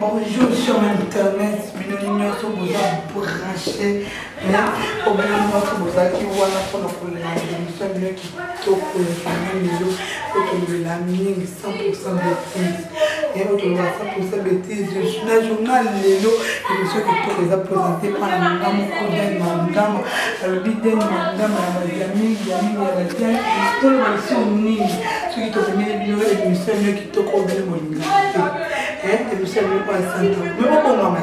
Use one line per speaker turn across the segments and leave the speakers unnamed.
Bonjour sur internet, nous sommes branchés. Au bout de notre besoin qui voit la fois pour l'émission qui toque les familles, autour la mine 100% bêtises. Et autour de 100% bêtises, le journal Lélo, l'émission qui toque les a présenté par la madame Koden, madame, le bidon, madame, la Yami, la Tienne, tout le monde ici au Nîmes, ceux qui toquent l'émission qui toque au bout de mon et nous sommes pas à mais pourquoi maman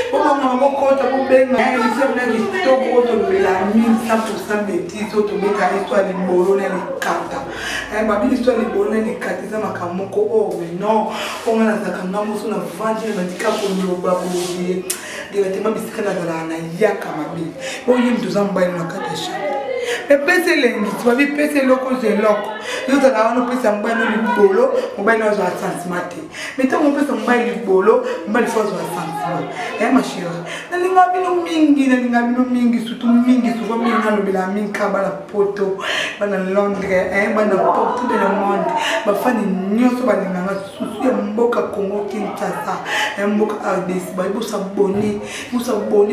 pourquoi maman compte pour bien nous sommes là qui tombent autour de la 100% bêtises autour de la histoire de Bolo et les cartes ma vie histoire de Bolo et les cartes ça m'a kamoko oh mais non on a ça quand nous sommes en vente de médicaments pour nous babouiller directement biscuit na na yaka mabi bon yim tuzamba na katasha pese lengi twabi pese loko ze loko yo tala wana pesa mbano libolo mobile wazo asansimate meta mo pesa mbali libolo mbali fazo asansimate ma chérie na linga bino mingi surtout mingi souvent mingi na lobela mingi kabala poto bana Londres bana partout dans le monde ba fani nyoso balinga na susu ya mboka Congo Kinshasa mboka RDC ba ibo saboni surtout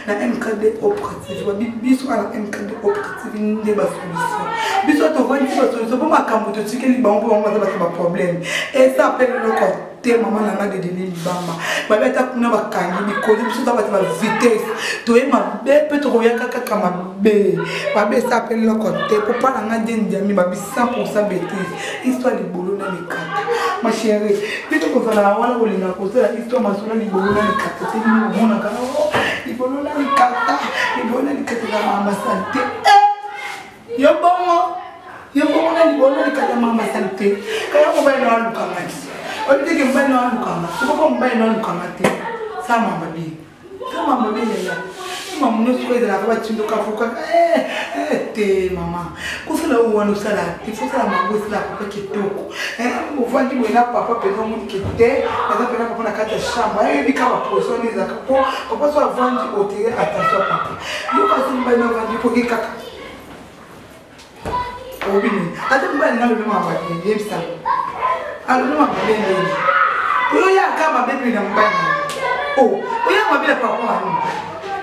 na MKD opérative ba biso ala MKD opérative ndé ba solution biso to vandi ba solution pour makambo to tikeli ba on ba problème et ça appelle le côté maman na de délai libamba ba beta kuna ba kangi bikozi biso ta ba vitesse to e ma be peut to ya kaka ma be ba be ça appelle le côté pour pas na ndendi ami ba 100% bêtise histoire libolo na lekata ma chérie bito ko fala wala bolinga ko sala histoire masona libolo na lekata te ni mona kana libolo na lekata na mama santé yo bongo na libolo na lekata mama santé kaya ko ba na lukangati on dit que mba na lukangati ko mba na lukangati sama mabi ya maman nous souhaite la voix tu dois faire te maman ko sala o wana sala il faut sala mango sala papa kitoko o vandi wena papa pesa mu kite eza pena papa na kata shamba bika ba position za kapo papa so vandi hotel attention papa yo ka simba na vandi po kaka obini ate mba na lo mama ba yebisa alo mama ba ni yo ya kama bebe na mbani oh yo ma bila papa ni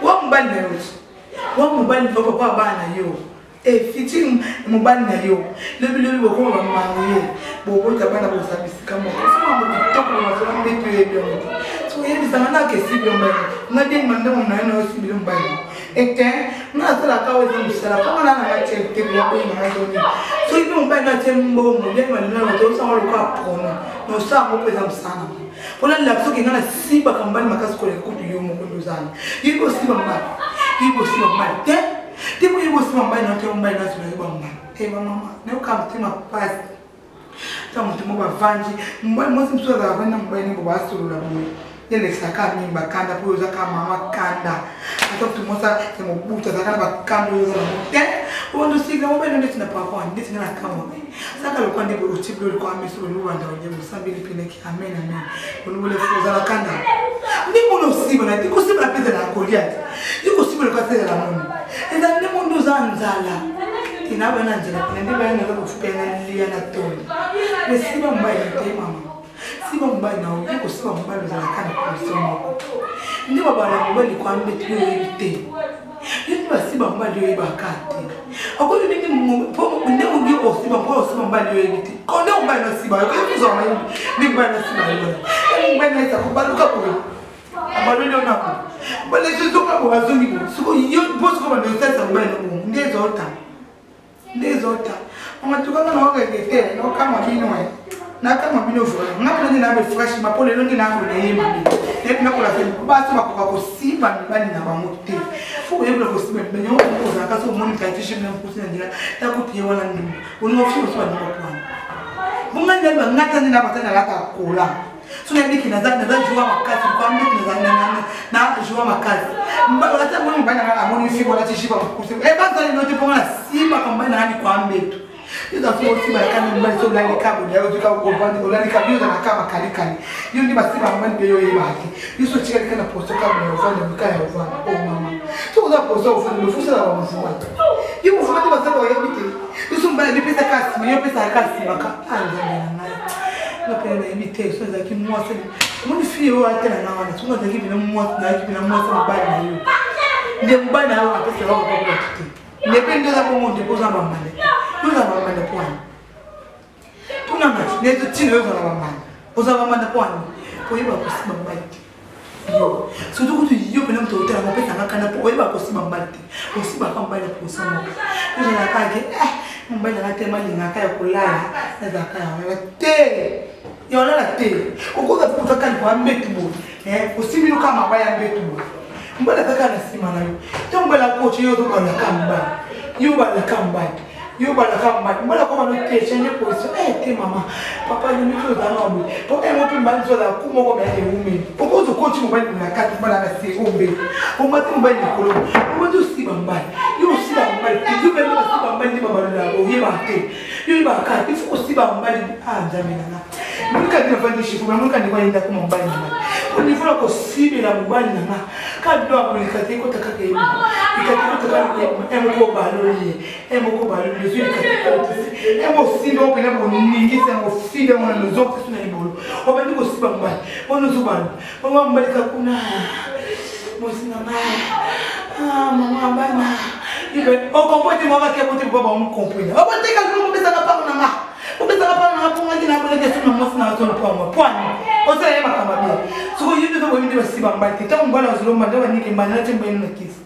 wa mbani na yo wa mbani papa bana yo fiti mbani na yo lebi bo ko mama yo bo tabana bo sabisi kama ko mo TikTok na so mbetu yebi on so yebi sana ke sibi mbani ngade manda mo na no sibi mbani na sala ka wezo msala kama na chete bo ko na so ni so ibi mbani na tembo mo yebi manda na to sa mo ka pono no sa mo pesa msana pona la so ke ngana siba kambani makasi ko le kutu yo mo ndozana yibo siba mbani te mo yibo siba mbani na te mbani na so yibo mbani mama ne ka mtima pasi ta mtima ba vanji mbani mo simso za vana mbani bo basulula mo yele saka mi bakanda po za ka mama kanda ata tumosa te mo buta za kana bakanda yo na te ondo siga mo beno ndeti na papa ndeti na kama saka lo kwande bo utiblo lo kwa miso lo wanda onye musambili pineki amen onubule foza la kanda ndi muno siba na ndiko siba na pesa na koliati ndiko siba lo kwa sela la muno eza ndi mundo za nzala ina bana njala ndi bana na kufupena lia na toni ne siba mbaye te mama siba mbaye na ndiko siba mbaye za la kanda kwa somo ndi baba na mbali kwa mbetu yote yindi basiba mbaye yo ibakate akolo ndi po ndi ngi osiba po siba mbaye yo ibiti ko ndi mbaye na siba ko kuzo ma ndi mbaye na siba yo ndi mbaye na ko baluka ko abalolo na ko bale zo ka bo azungi bo so yo boss ko ba ndo sasa mbaye no ndezota amatukana na wakete no kama bino na kama bino vola ngapha ndi nabe fresh mapole lo ndi nango neyima epi nakola fe basi bakoka ko siba mbani na bamuti fu yebula ko siba benyo ko za kaso moni ka tishi na mpusi na ndira ta kuti wala ndi unofi so ndi kwa bunga ndi ba ngata ndi na batana la ka kola so na biki na za jua makasi kwa mbi na jua makasi hata moni mbana na amoni fi wala tishi ba mpusi basa ndi ndipo na siba kamba na hadi kwa mbetu ida so siba kana mbali so lali kabo ya uzuka ko bandi olali kabisa na kama kalikali hiyo ndi basiba mbali beyo yibaki yiso chika kana posto kama na ufanya mkaya ufanya oh mama so za posto ufanya mfusa la mfuwa hiyo mfuwa basaba yabiti yiso mbali pesa kasi myo pesa kasi maka anza na nga pele imite so za ki mwase muni fie wa tena na wana so za ki bina mwase na ki bina mwase mbali na yo nde mbali na yo apese wa kwa tete ne pende za ko monde ko za mamane yo za mamane pwani tuna mati ne to tino yo za mamane o za mamane pwani ko yiba ko siba mbali yo so to kutu yo pele mto utela ko pesa ngakana po yiba ko siba mbali ko siba ka mbali ko sama yo za ka ke mbali na tema lingaka ya kulala na za ka ya te yo na te ukoza kutaka ni kwa mbetu usiminu kama baya mbetu mbona kaka na sima na yo to mbala coach yo to kana kamba yo bala kamba mbona kwa no te change position te mama papa ni mito za nobe to mo pe mbali so za kumo ko be umi ukozo coach mo bali na kati mbala na se ombe o mati mbali kolo o mati siba mbali yo siba mbali yo be na siba mbali baba na o ye ba te yo ba ka ifu siba mbali jamina na Muka ni fanya shifu, muka ni kwenda kwa mbali na. Unifuna ko sibi la mbali na. Kadwa kulikate ko takaka hivi. Ikati ko takaka emko baloli zuri kati. Emo sibi o pena ko ningi se mo sibi mo na zote suna ibolo. Obandi ko siba mbali. Ono zubani. Mama mbali ka kuna. Mosina mama bana. Ibe o kompote mama ke kote baba mo comprendre. Obandi ka ko mo besa ka pa na. Ubeza hapa na hapo ngani na mbele kesho na mmosi na watu kwa pwani. Osa yema kama bia. So yindi to windi basiba mbali. Tamu mbala wazuloma ndawa nike mbana tembe na kisi.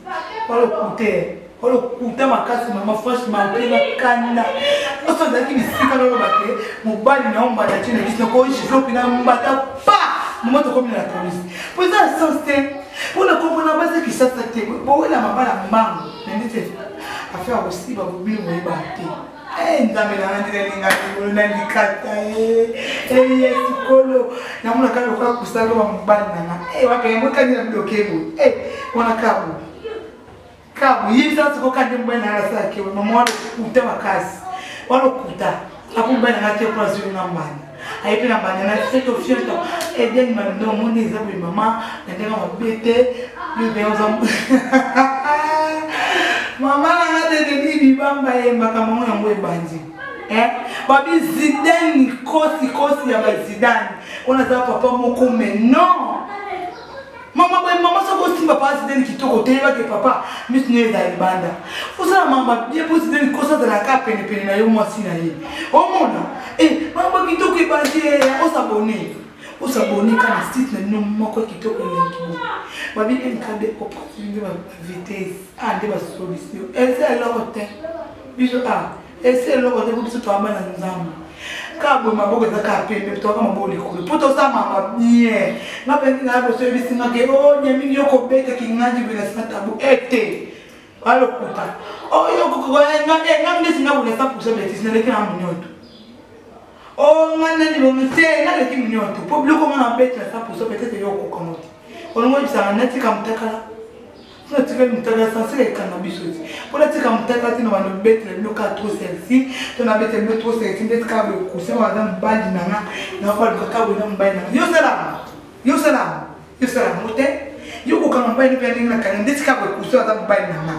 Walo kuta makasi mama fresh mapena kanda. Osa ndaki bisika lolo bake. Mubali naomba na chini kisi ko ishi flopi na mbata pa. Mmoto komi na polisi. Poza sense. Pona kompona base kisasa te. Bo wala mabala mmangu. Ndite. Afia kusiba bubili mwiba te. Ndamela ndile ngati ndikata Yesu kolo na muna kalo kwa kusalo wa mbali na wake mboka ni mdokego wana kabu hivi sasa kwa kadi mbali na rasa yake mama wale kuta makazi wale kuta hapo mbali na yake kwa zuri na mbali aipi na mbali na sito fiento eden mando moni zabu mama ndema mabete yubeoza mama ngate de bamba yemba kama mwana ngwe banzi babi Zidane kosi ya Zidane unaza papa moko no mama soko simba pa Zidane kitoko teba ke papa misne za ibanda usana mama bia po Zidane kosa za ka pene na yo mwasi na ye omona mama kitoko ibanzi osabone kana site na no moko kitoko lenkibo babi enkabe opportunité ba vitesse ande ba solution ese lokote biso ese lokote ko biso to amana nzambo kabo maboko za ka pembe to kama mabole ko poto sama mabie ngape ngabo service ngake nyami yoko beka kingaji bila satabu alo kuta yoko ko ngam singabu sa puso beti sinelekana munyoto ngana ni bomte ngale kimunyoto publiko ngana beti sa puso beti yoko komoti onwe bisanga natika mtakala natika mtakala sanse kana bisozi politika mtakala tina bano betre loka trop celle-ci tona betre le trop celle-ci ndeka be kusema wadam bandi nanga na kwa kakabo na mbaye na yo salam mote yo ko kama mbaye ni pia ndinga kana ndeka be kusema wadam mbaye nanga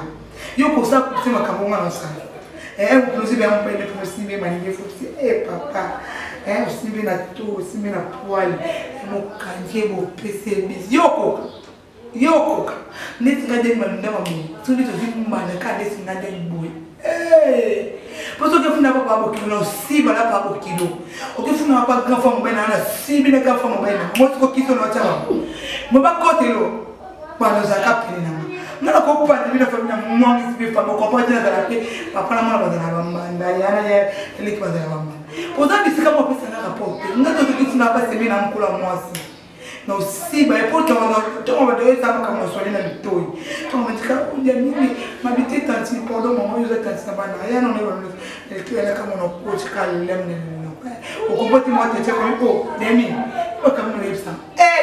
yo ko sa kusema kabonga na sana inclusive un peu de possible magnifique papa aussi na tout aussi na poil mo kangie mo PC yoko neti ngade manda mamu tundi to zimu manda ka neti ngade boy poso ke funa papa bo kilo si bala papa bo kilo o ke funa papa ka famo bena na si bina ka famo bena mo ko kiso no chama mo ba kotelo bana za kapini na ngana ko pa ni na famina mwangi sibe pa ko pa tena kala ke papa na mwana badana bamba yana ya ile kibadana bamba poza bisika mo pesa na rapport ngato to kifuna pa sebe na mkula mwasi na usiba epote wana tomo badoe kama kama swali na bitoi tomo matika unja mimi mabite tanti podo mama yuza tanti na bana yana na ile kama na coach kali lemne ukopoti mmoja chako yuko demi kama na ibsa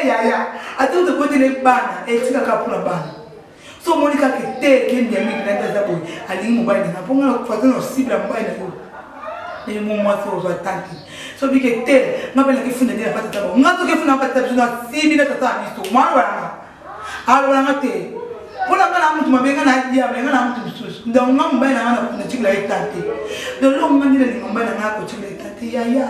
ya atuto kote le bana tika kapuna bana so monika kete kendi ya mimi nenda za boy alimu bana na ponga na kufuatana usiba mbaya na hiyo ni mumo so tanki so bike te ngapela kifunda ndia pata tabo ngato kifunda pata tabo na sibi na tata biso mwana alo ngate pona kana mtu mabenga na dia benga na mtu biso ndio ngamba na ngana kuna chikla itante ndio lo ngandile ni ngamba na ngako chikla itante ya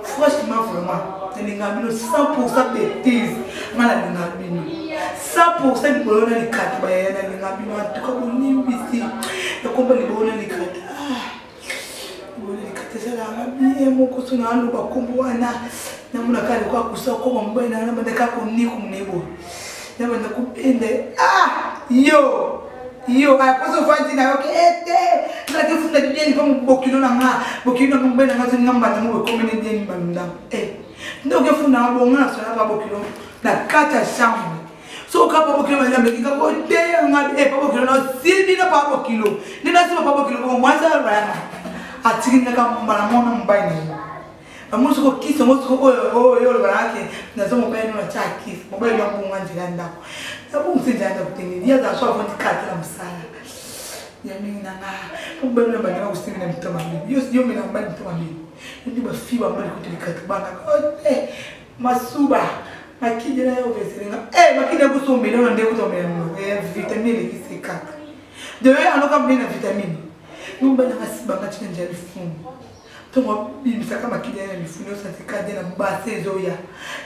Franchement, vraiment, 100% bêtise. 100% de bolona les cartes, en tout cas, on est ici. Le combat les bolona les cartes. Bolona les cartes, c'est la bien, mon cousin, on va combattre. Nous n'avons pas quoi pour ça, comme on va dans le cas qu'on n'y connaît pas. Nous avons coupé. Yo, après ce fois, tu n'as pas été. Tu as fait des biens comme beaucoup de gens. Beaucoup de gens ont bien dans un nombre de comme une bien bandam. Donc, il faut n'a pas bon, ça n'a pas beaucoup de gens. La carte chambre. So, quand pas beaucoup de gens, mais qui ont côté, on a pas beaucoup de gens. Si il n'a pas beaucoup de kilos, il n'a pas beaucoup de kilos. Moi, ça va. À tirer na kama mwana mbaini. Amuso ko kiss, amuso ko yo lo barake. Na so mbaini na cha kiss. Mbaini na mbunga njilanda. Sabu msinjanda kutini. Dia za so afonti kati la msala. Ya mimi na nga. Mbaini na mbani kusini na mtama mimi. Yo mimi na mbani mtama mimi. Ndi ba fiwa mbani kutini kati bana. Masuba. Makije na yo veselinga. Makije kusombe na ndeko to meno. Vitamine kisika. De anoka mbina vitamine. Numba na masiba ngati njali fumu. Tomo bimisa kama kijana mifuno sasa kaje na mbase zoya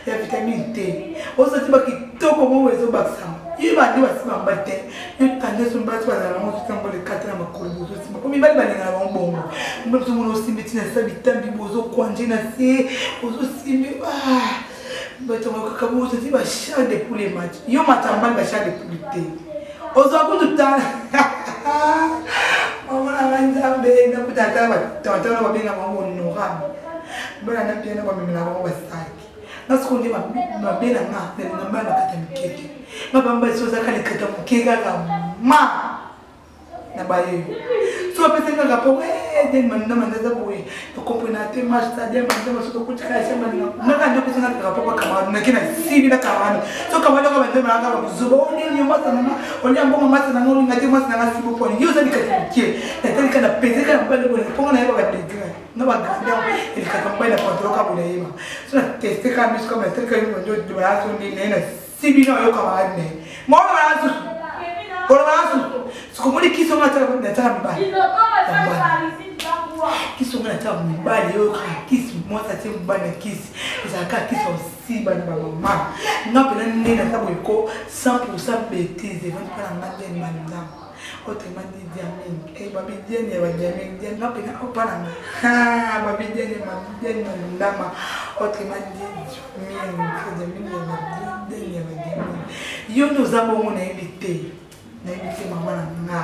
ya vitamine T. Osa tiba kitoko mo wezo baksama. Yiba ndi basiba mbate. Yo tande so mbate ba na mo tsambo le katana makolo bozo sima. Ko mibali bali na bongo. Mbo so mo simbeti na sabi tambi bozo kwanje na se. Ozo simbi Bato mo kakabuzo tiba char de poulet match. Yo matambali ba char de poulet T. Ozo akututa. Mama anzambe na kutata watoto wabinga mambo nnoga. Bana na pia na kwa mimi na mambo wasaki. Na siku ndi mabena na mbana kata mkete. Mabamba sio zaka ni kata mkega kama na baye. So pesa nga gapo den manna manza boye. To kompona te master dem manza so kutika shamba na kando pesa nga gapo kama na kina sibi na kama. So kama ndo kama ndema nga kuzuba oni ni mata na oni amboma mata na ngoli ngati mata na sibo poni. Yo zani katikie. Na tani kana pesa kana mbele bole ponga na yeba kadega. Na baganda ili kakamba na kontroka bole yema. So na teste kama misko kama teka yo ndio dorazo ni nena sibi no yo kama ane. Mwana barazo. Kwa barazo. Sikumuli kiso ngata na tamba. Kiso ngata mbali yo kisi mwata te mbana kisi. Izaka kiso siba na mama. Ngapela nena tabo iko 100% bêtise vont pas ngande mandam. Otemandi diaming. Babi diene wa diaming diene ngapela opana. Babi diene mandama. Otemandi diaming diaming diaming. Yo nous avons mon invité. N'invite maman na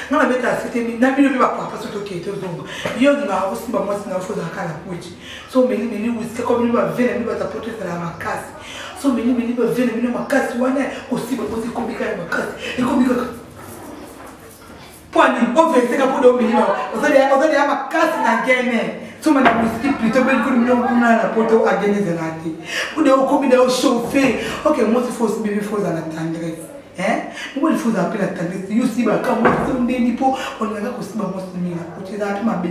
nga na beta c'était na bino bi ba papa so to ke to zongo yo nga ho simba mo sina fo za kala kuchi so meli wisi ko bino ba vene bino ba tapote la makasi so meli ba vene bino makasi wana osiba ko si kombika na makasi e kombika pwani o vese ka podo meli ba o ya makasi na gene so mana wisi plutôt bel ko bino kuna na poto agene zelati ude o kombida o chauffer OK mo si fo si bébé fo za la tendresse. Moi il faut appeler la tendresse. You see ba kama ndeni po onanga kusiba mosimila. Ucheza atu mabe.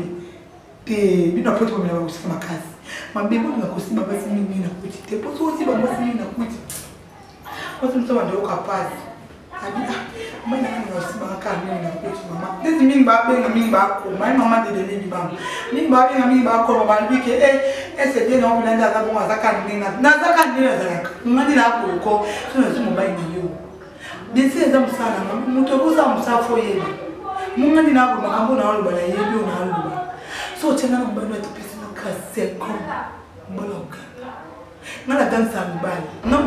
Te bino poto mimi na kusema kazi. Mabe mbona kusiba basi mimi na kuti. Te po so siba mosimila na kuti. Watu msema ndio kapazi. Hadi mbona kama kusiba kama mimi na kuti mama. Ndezi mimi ba ko. Mai mama de deli ba. Mimi ba ko baba bike ese je na obulanda za bonga zakani nina. Na zakani nina zaka. Ngadi na ko so mo bai ni yo. Desi eza musala muto boza musafo yebe mungani nabo makambo na walo bala yebi ona walo so tena mbano atopesa na kase kom mbala ukanda ngala dansa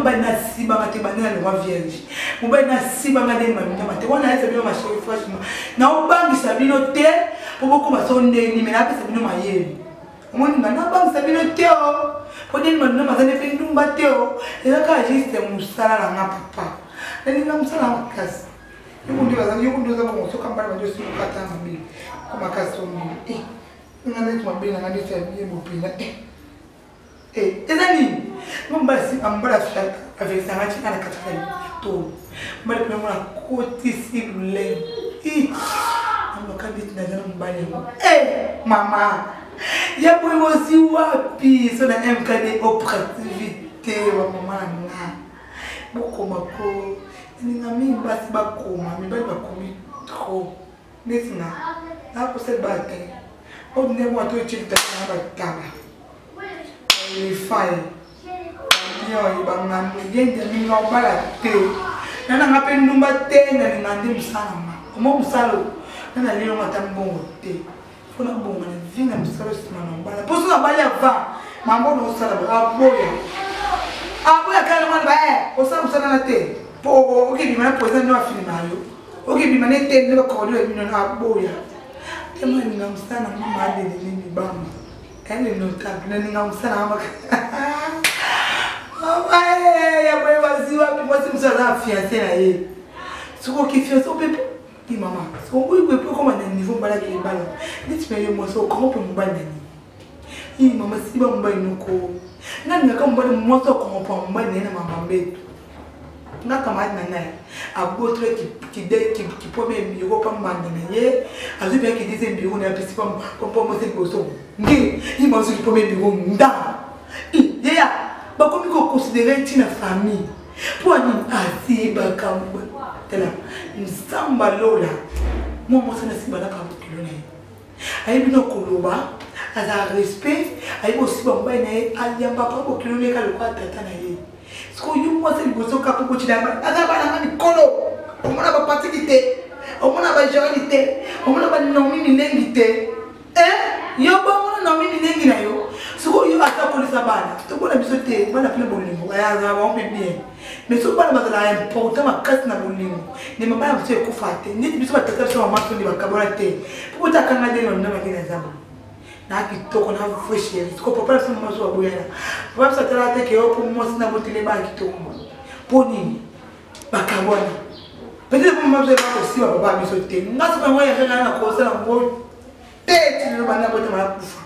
mbali na siba mate banela le vierge mbali na siba ngade mamina mate wana ese bino mashoyi fashima na obangisa bino te poboko basonde ni mena pesa bino mayebi omoni ngana bangisa bino te o podeni manuna mazane fe ndumba te o eza ka juste musala na ngapapa Nani na msala makasi. Yuko ndio zama msoka mbali ndio si kukata mabili. Kwa makasi mimi. Ngana tu mabili na ngani cha bibi bopina. Ezani. Mbasi ambala fshaka avec sangachi kana katika to. Mbali kuna mwana koti sibule. Amakabi tunazana mbali. Mama. Ya boyo si wapi so na MKD operativité wa mama na. Bokoma ko ninga mi basi bakoma mi bali bakomi trop nesina na ko se bate On ne voit tout de suite dans la table. Il faille. Il y a un bien de nous balader. Nana ngape numba te na ngandi msana ma msalo nana lelo matambongo te fona bonga na vinga msalo sima na mbala poso na bali ava mambo no sala aboya kala mwana ba osala msana na te po okibi mana poza no afini nayo okibi mana te ne ba ko lo bino na aboya tema ni ngamsana mama ade ni bamba ene no tabina ni ngamsana mama ya boy waziwa moi c'est ça fiancé là et ce qui fiancé au bébé dit maman so oui oui comment on niveau bala qui bala dites-moi moi so comment pour mbala ni maman si ba mbala nuko nani ngaka mbala moi so comment pour mbala ni maman betu na kama na abotre qui peut même bureau pas mbala ye azu bien qui disait bureau na pesi pas moi c'est boso ngi il m'a dit qui peut même bureau nda ya ba comme qu'on considérait une famille pour une asiba kamba tela nsamba lola moi ça na siba na kamba kilona ayi bino koloba aza respect ayi aussi ba mba na aliamba pa ko kilona ka lokwa tata na ye sko yu moi c'est boso ka ko chidamba aza ba na ni kolo omona ba patikite omona ba jorite omona ba nomini nengite yo ba mona nomini nengi na yo siko yo ata polisa bana to bona bisote bana pele bolingo aya za ba bien mais so bana bazala important makasi na bolingo ne mama ya mse kufate nditi biso bataka so mama so ndi bakabona te po ta kanga de na makina zabu na kitoko na fresh siko papa so mama so aboyana papa sa tala te ke yo po mo sina botile ba kitoko po nini bakabona peut-être mama so ba ko si baba bisote ngasi kwa moya kana na ko sala ngo te ti bana bote mala kufa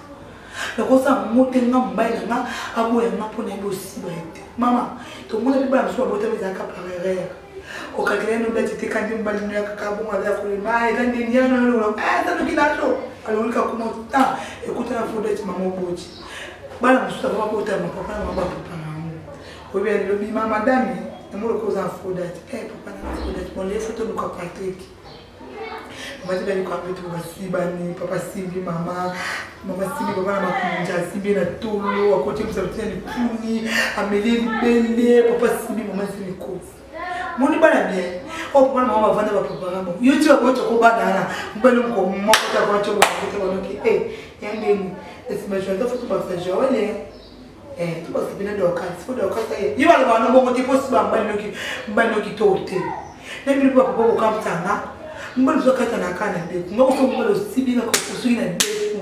la cosa mote ngamba na abo ya ngapo na bosi ba ete mama to mona biba so bote bezaka parere o kakele no beti te kandi mbali no yakaka bo ngada ko mai kandi nyana no ta no kinacho alolika kuma ta ekuta na fodeti mama oboji bala musuta ba bota ma papa na baba papa na mo o be lo bi mama dami na mo ko za fodeti papa na fodeti mo le foto no ka Patrick mama tibali kwa vitu wasibani papa Simbi mama Simbi baba na makunja Simbi na tolo akote msarutia ni kuni amelie bele papa Simbi mama Simbi ko moni bana bien o papa mama bavanda ba papa ngamo yote wakoto ko badana mbele mko moko ta kwa chobo kwa noki yangeni esimajwa ndo foto ba fajo wale tu basi bina ndo wakati foto wakati ye yiba bana bongo tipo siba mbali noki tote na mimi papa ko kamtanga mbali zokata na kana beku ngoko ko mbalo sibina ko kusui na beku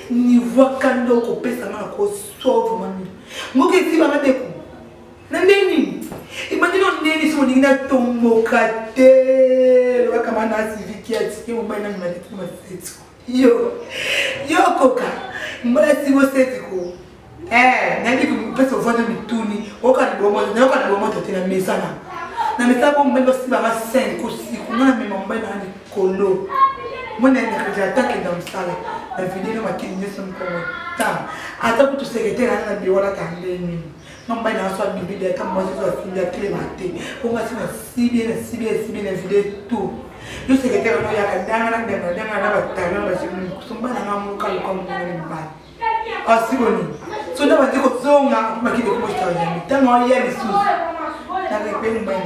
ni wakando ko pesa na ko solve mami ngoke siba na beku na nini imagine on nini so ninga tomokate waka mana siviki atiki mbali na mali kuma setu yo koka mbali sibo setu ko nandi ko pesa vando mituni oka ni bomo tena mesana na metabo mbele siba ma 5 aussi kuna mema mbele na kolo mwana ni kujataka ndio msala na video makini nyeso mkono ta hata kutu secretary na biwala tandeni mbele na swa bibi de kama mwazo wa filia clemate konga sina sibi na video tu yo secretary no ya kadanga na batalo ba simu kusumbana na muka kwa mwana mbaya asiboni so da batiko zonga makide kwa mstari tano ya lisu na pepe mbaya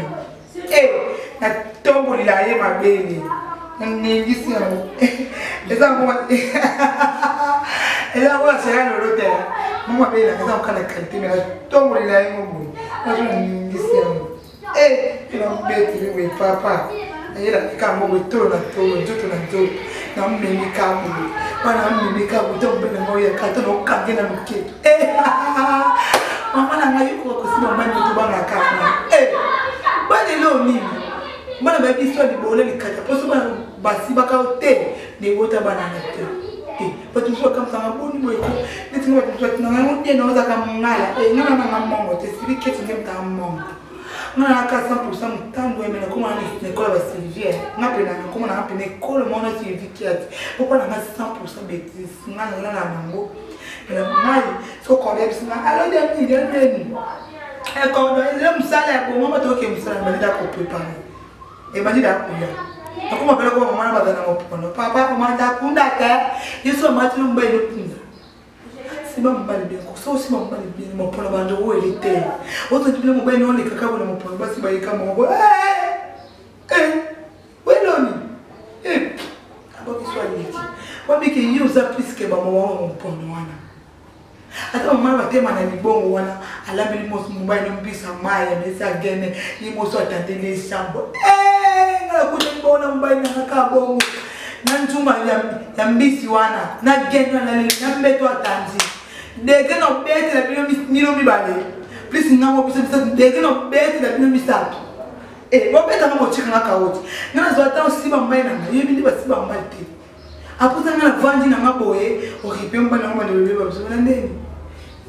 na tombo la ye mabele ni ngisi yango eza kwa sera no rote mama bele eza kwa na kalite na tombo la ye mabele na ni ngisi yango ina beti we papa ela kama mweto na joto na mmemi kabu bana mmemi kabu tombo na moyo kata no kagena mketo mama na ngayo kwa kusima mbani to banga kama bani lo nini bana ba biso di bole likata poso bana basi baka hotel de wota bana na te patu so kama sama boni boy ko niti ngwa tu na ngwa na oza kama ngala ngana na ngamongo te sibike tsinge mtamongo ngana ka 100% mtando emena kuma ni kola ba Sylvie ngapena kuma na ngapena kola mona Sylvie poko na 100% betis ngana na nango mali so ko le bisina alo de mi de ni quand le msala ya kwa mama toke msala mali da ko préparer et mali da kuya Akuma pela kwa mama badana mopono. Papa comment ta kunda ka. Yeso mati no mbaye kunda. Siba mbali bien ko so siba mbali bien mopono bando wo elite. Ozo tibile mbaye no le kakabo na mopono basi baye kama ngo. Weloni. Abaki swali. Wabi ke yuza piske ba mama wa mopono wana. Ata mama batema na libongo wana alabe limos mbaye no mbisa maya mesa gene limoso atandele shambo. Ngala kutembona mbaye na kakabo. Nantuma ya mbisi wana na genwa na mbeto atanzi deke no bete la bino milo mibale please ngamo bisa deke no bete la bino misato bo beta ngamo chika ngaka wote ngana zo ata usiba mbaye na yebi ndi basiba mbaye te apuza ngana vanji na maboye okipemba na ngoma lebeba biso na ndeni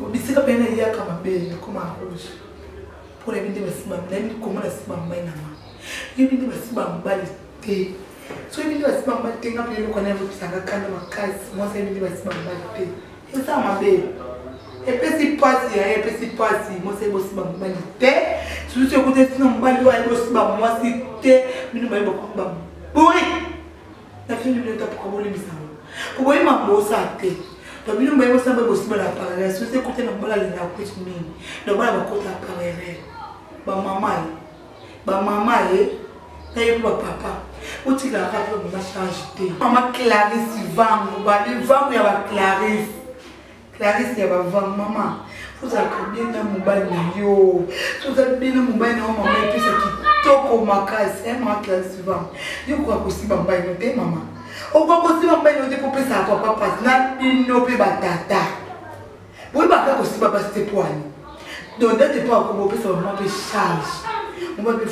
obisika pena ya kama be koma akoshi pole bindi basiba mbaye ndi komona siba mbaye na ma yebi ndi basiba mbaye te so even though I see my thing up here, whenever it's a kind of a case, most even though I see my thing, it's not my baby. A pesky passy, most able to see my day. So you could have no money, I was about one day, minimum boy. Nothing you let up calling me some. Why my boss are take? But you know, somebody was small up, so they could tell a ball with me. Nobody will cut up a red. But mama, eh? Papa. What you got to do? Mama Clarisse vangu, bali vangu ya ba Clarisse. Clarisse ya ba vangu mama. Fuza kabina mubali yo. Fuza kabina mubali na mama pesa kitoko makasi. Mama Clarisse vangu. Yo kwa kusiba mbai note mama. O kwa kusiba mbai note po pesa kwa papa na inope batata. Boy baka kusiba ba stepwani. Donc dès pas ko pesa mama pe charge. On va faire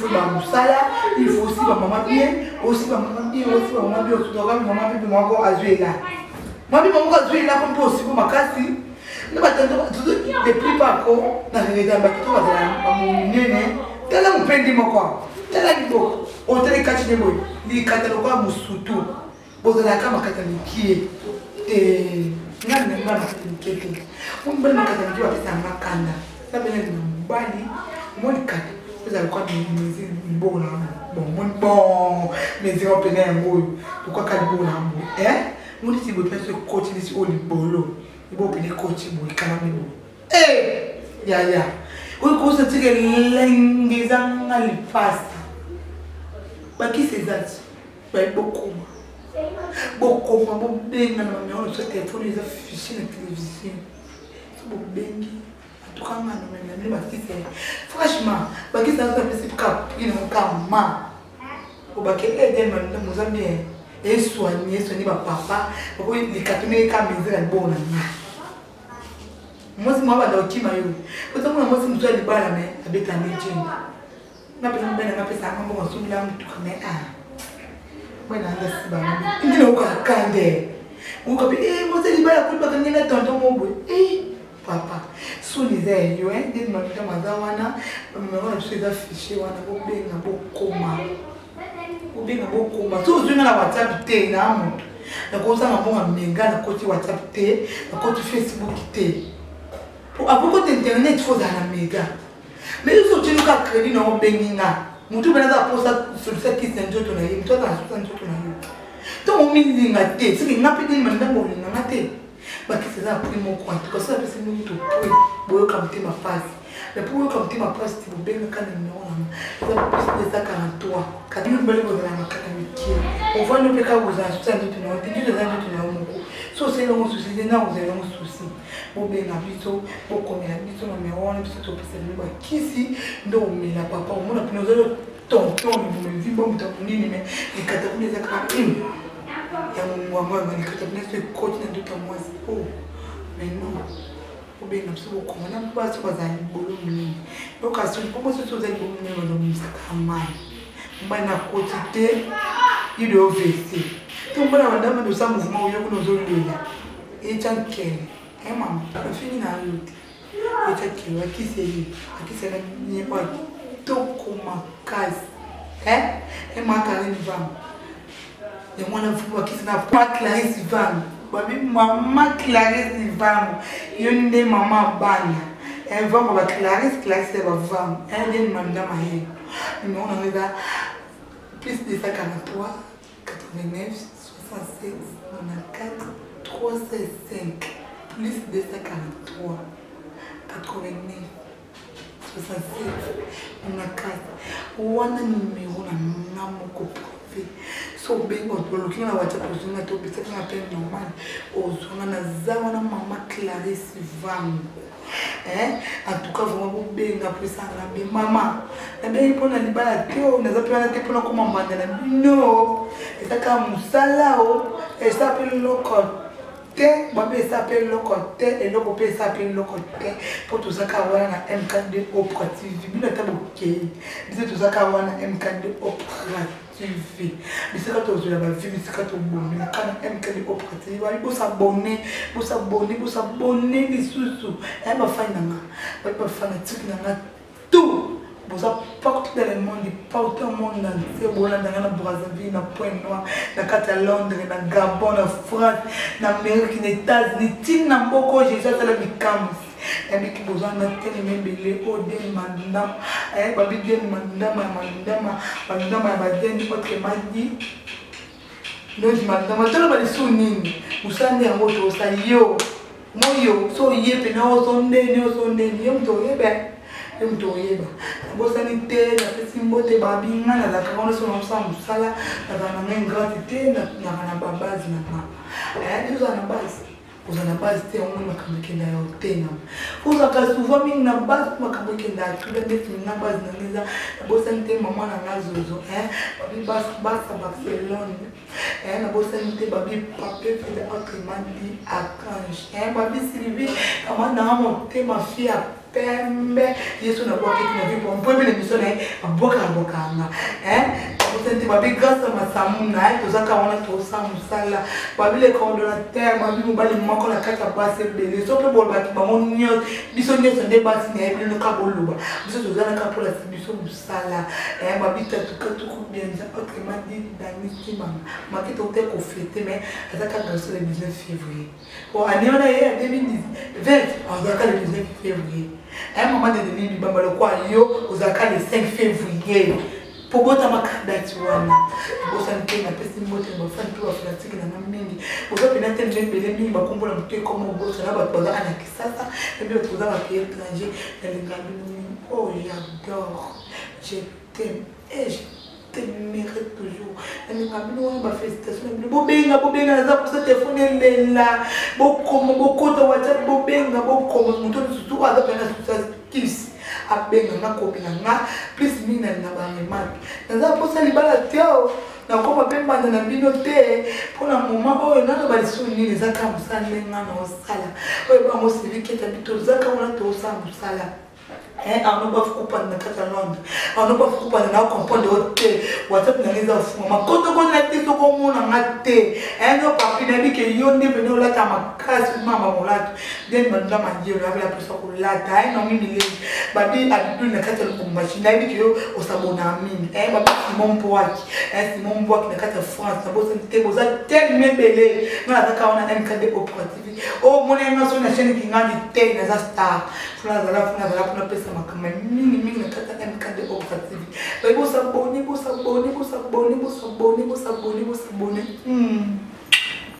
il faut aussi maman bien, aussi maman bien, aussi maman bien, aussi maman bien, maman azui là. Maman azui là comme possible ma casse. Ne pas depuis pas encore dans les débats qui va dans mon nene. Tela mon pendi moko. Tela libo. On tele kati de boy. Li kataloga musutu. Bozala kama kataliki. Ngani ngana kataliki. Mbona kataliki wa pesa makanda. Sabene mbali, moi kati. Vous avez quoi de musique bon là bon mais c'est un peu nerveux pourquoi qu'elle bon là hein on dit si vous faites ce coach ici au bolo il faut payer coach bon quand même ya on conseille que les gens les passent bah qui c'est ça bah beaucoup bon bien na on se téléphone les affiches na télévision c'est beaucoup bien. Franchement, parce que ça se passe pour qu'il y ait un calme. Pour que les gens nous aient bien soigné papa, pour que les catholiques aient un bon ami. Moi, c'est moi qui m'a eu. Pour ça, moi, c'est moi qui m'a eu. Avec un métier. Je n'ai pas fait ça. Je n'ai pas fait ça. Je n'ai pas fait ça. Je n'ai pas fait ça. Je n'ai papa so les yo des mamita mazawana mama tu les afficher wana bobenga bokoma so uzunga na WhatsApp te na mutu na koza na bonga menga na koti WhatsApp te na koti Facebook te pour avoir internet faut dans la méga mais ils sont tu nous ka crédit na obenga mutu bana posta sur cette qui s'en joto na yim toi dans sur joto na yim to mo minzinga te c'est que ngapidi manda mo linga te. Parce que c'est ça pris mon compte. Parce que ça c'est nous tout pour comme tu ma face. Mais pour comme tu ma face tu veux bien quand même non. Ça plus de ça 43. Quand nous belle vous la makamiki. On voit nous que vous avez ça tout non. Tu dis les gens tout non. So c'est un souci, non vous avez un souci. Bon bien habito, bon comme habito mais on est tout pour c'est le qui si non mais la papa on a plus nous tonton nous me dit bon tu mais les catégories ça quand ya mwa manikata binafsi coach na ndoto mwazi mais non obena msibo kona basi bazali bolo mini lokasi pombo soso zali bolo mini ndo msaka amani mbana coach te ido vese tumbona wandama ndo sa mouvement uyo kuno zolula echankele mama afini na yote echankele akisela ni kwa tokoma kazi makari vamo. Et moi, je suis pas Clarisse Vangu. Maman Clarisse Vangu. Il y a une maman Bana. Elle va Clarisse, Clarisse va Vangu. Elle vient de m'amener. Mais on a plus 243 89 67 94 305 plus 243 89 67 94 wana numéro na moko privé so bengo tolokinga na WhatsApp ozonga to peut-être na appel normal ozonga na zawa na maman Clarisse Vango. En tout cas vraiment benga plus na be mama na be pona libala teo na zapela te pona koma mbanda na bino etaka musala o et ça s'appelle local te babe s'appelle lokote et lokope s'appelle lokote pour tout ça kawana na MK2 opérative bino taboke biso tout ça kawana MK2 opérative biso ka to zula ba vie biso ka to bonne kana MK2 opérative bali bo s'abonner lisusu ba fana nga ba fana tiki nga tout vous apportez dans le monde, partout au monde entier, vous allez dans Brazzaville, dans Pointe-Noire, dans Londres, dans Gabon, dans France, dans Amérique, dans les États-Unis, dans beaucoup de gens, dans les camps. Et puis, vous avez un bébé, Odin, Mandam, Babidien, Mandam, Baden, votre madi. Nous, Mandam, tout le monde est souni. Vous savez, vous savez, yo, moyo, so yé, pénal, sonde, yom, toyé, mtoyeba bosani te na pesi mbote babinga na la kaona so na musala na bana ngratité na babazi na mama uzana base te on makamike na yotena uzaka souvent mingi na base makamike na tuba ndeti na base na neza bosani te mama na ngazozo babi Barcelone na bosani te babi pape fait autrement dit Archange babi Sylvie kama na monter ma fille pembe yesu na boka na vipo mpombe le misona boka nga vous êtes babi grâce à masamuna to zaka wana to samusala babi le coordonnateur babi mobali moko na kata base belé so pe bolba ki bango nyot biso nyot sonde basi na ebile no ka boluba biso to zana ka pola biso musala babi tatu tout bien autrement dit dans kimanga makito te ko fêter mais azaka grâce le 19 février bon année on a eu 2020 azaka le 19 février. À un moment donné, il va le quoi yo aux accords le 5 février. Pour boire ma carte wana. Pour santé na pesi mbote ma fan to aflatique na mingi. Pour ça peut-être même belé mingi ba kombola mute comme boss na ba toza ana kisasa et bien toza ba pays étranger na lingamini. Oh j'adore. Je t'aime et je t'aimerai toujours. Na lingamini wana ba félicitations. Bobenga za pour ça téléphone lela. Bokota WhatsApp bobenga bokoma muto surtout aza pena ça kiss. Abenga na kopina nga plus mina na ba remarque naza posa libala teo na koma pemba na bino te pona moma oyo na ba lisuni les aka musala nga na osala oyo ba mo siviketa bito zaka wana to osala musala on va vous couper dans Catalogne on va vous couper dans comprendre que WhatsApp na les enfants ma koto ko na te ko mo na ngate no papi na bi ke yonde be no la ta makasi mama molatu den banda manjiro la la pesa ko la ta no mimi le babi abidu na Catalogne ko machine na bi ke yo osabona mimi babi mon poaki Simon Boak na kata France na bo sente bo za tel membele na ta ka ona MK2 opérative oh mon émission na chaîne ki ngani te na za star funa za pesa makama mingi na kata MK2 opérative ba bo sabone